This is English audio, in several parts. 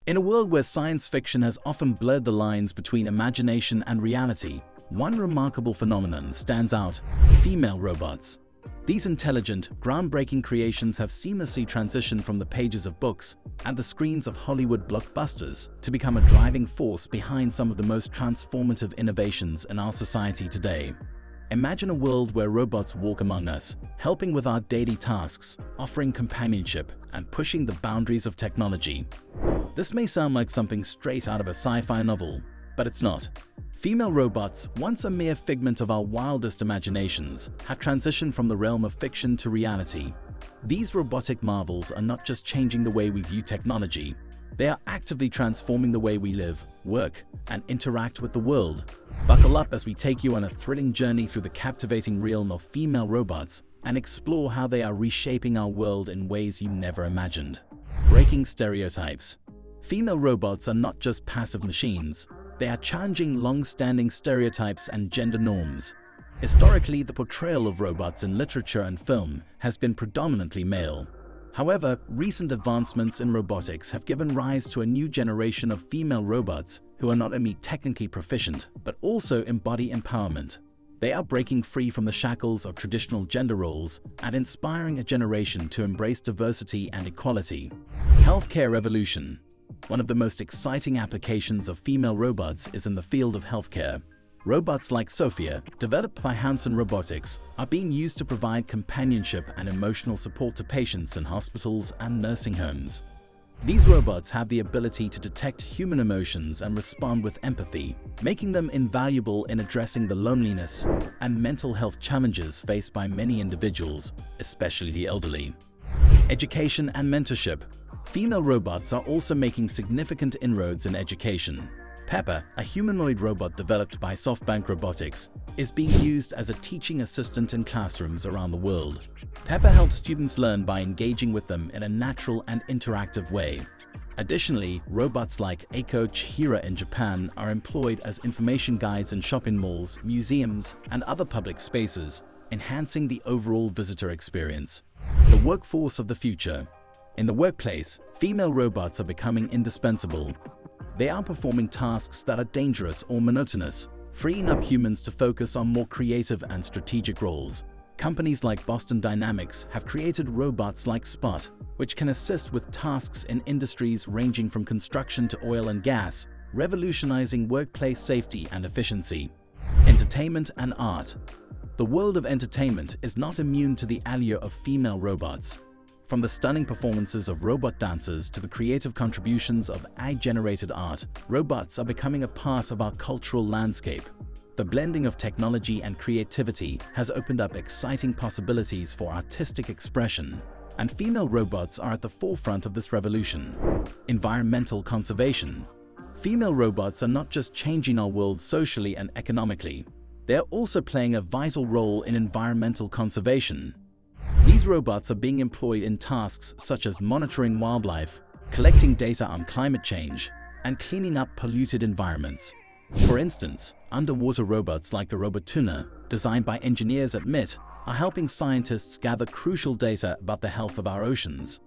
In a world where science fiction has often blurred the lines between imagination and reality, one remarkable phenomenon stands out: female robots. These intelligent, groundbreaking creations have seamlessly transitioned from the pages of books and the screens of Hollywood blockbusters to become a driving force behind some of the most transformative innovations in our society today. Imagine a world where robots walk among us, helping with our daily tasks, offering companionship, and pushing the boundaries of technology. This may sound like something straight out of a sci-fi novel, but it's not. Female robots, once a mere figment of our wildest imaginations, have transitioned from the realm of fiction to reality. These robotic marvels are not just changing the way we view technology, they are actively transforming the way we live, work, and interact with the world. Buckle up as we take you on a thrilling journey through the captivating realm of female robots and explore how they are reshaping our world in ways you never imagined. Breaking stereotypes. Female robots are not just passive machines. They are challenging long-standing stereotypes and gender norms. Historically, the portrayal of robots in literature and film has been predominantly male. However, recent advancements in robotics have given rise to a new generation of female robots who are not only technically proficient, but also embody empowerment. They are breaking free from the shackles of traditional gender roles and inspiring a generation to embrace diversity and equality. Healthcare revolution. One of the most exciting applications of female robots is in the field of healthcare. Robots like Sophia, developed by Hanson Robotics, are being used to provide companionship and emotional support to patients in hospitals and nursing homes. These robots have the ability to detect human emotions and respond with empathy, making them invaluable in addressing the loneliness and mental health challenges faced by many individuals, especially the elderly. Education and mentorship. Female robots are also making significant inroads in education. Pepper, a humanoid robot developed by SoftBank Robotics, is being used as a teaching assistant in classrooms around the world. Pepper helps students learn by engaging with them in a natural and interactive way. Additionally, robots like Eiko Chihira in Japan are employed as information guides in shopping malls, museums, and other public spaces, enhancing the overall visitor experience. The workforce of the future. In the workplace, female robots are becoming indispensable. They are performing tasks that are dangerous or monotonous, freeing up humans to focus on more creative and strategic roles. Companies like Boston Dynamics have created robots like Spot, which can assist with tasks in industries ranging from construction to oil and gas, revolutionizing workplace safety and efficiency. Entertainment and art. The world of entertainment is not immune to the allure of female robots. From the stunning performances of robot dancers to the creative contributions of AI-generated art, robots are becoming a part of our cultural landscape. The blending of technology and creativity has opened up exciting possibilities for artistic expression, and female robots are at the forefront of this revolution. Environmental conservation. Female robots are not just changing our world socially and economically, they are also playing a vital role in environmental conservation. These robots are being employed in tasks such as monitoring wildlife, collecting data on climate change, and cleaning up polluted environments. For instance, underwater robots like the Robotuna, designed by engineers at MIT, are helping scientists gather crucial data about the health of our oceans.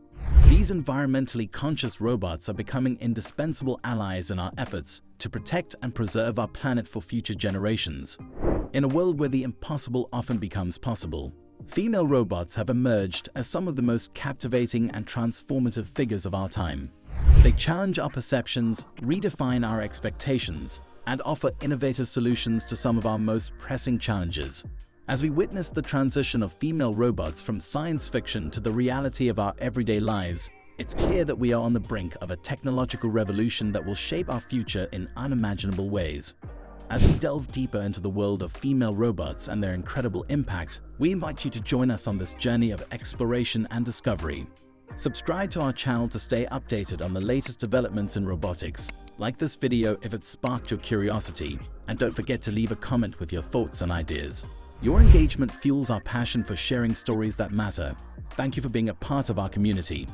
These environmentally conscious robots are becoming indispensable allies in our efforts to protect and preserve our planet for future generations. In a world where the impossible often becomes possible, female robots have emerged as some of the most captivating and transformative figures of our time. They challenge our perceptions, redefine our expectations, and offer innovative solutions to some of our most pressing challenges. As we witness the transition of female robots from science fiction to the reality of our everyday lives, it's clear that we are on the brink of a technological revolution that will shape our future in unimaginable ways. As we delve deeper into the world of female robots and their incredible impact, we invite you to join us on this journey of exploration and discovery. Subscribe to our channel to stay updated on the latest developments in robotics. Like this video if it sparked your curiosity, and don't forget to leave a comment with your thoughts and ideas. Your engagement fuels our passion for sharing stories that matter. Thank you for being a part of our community.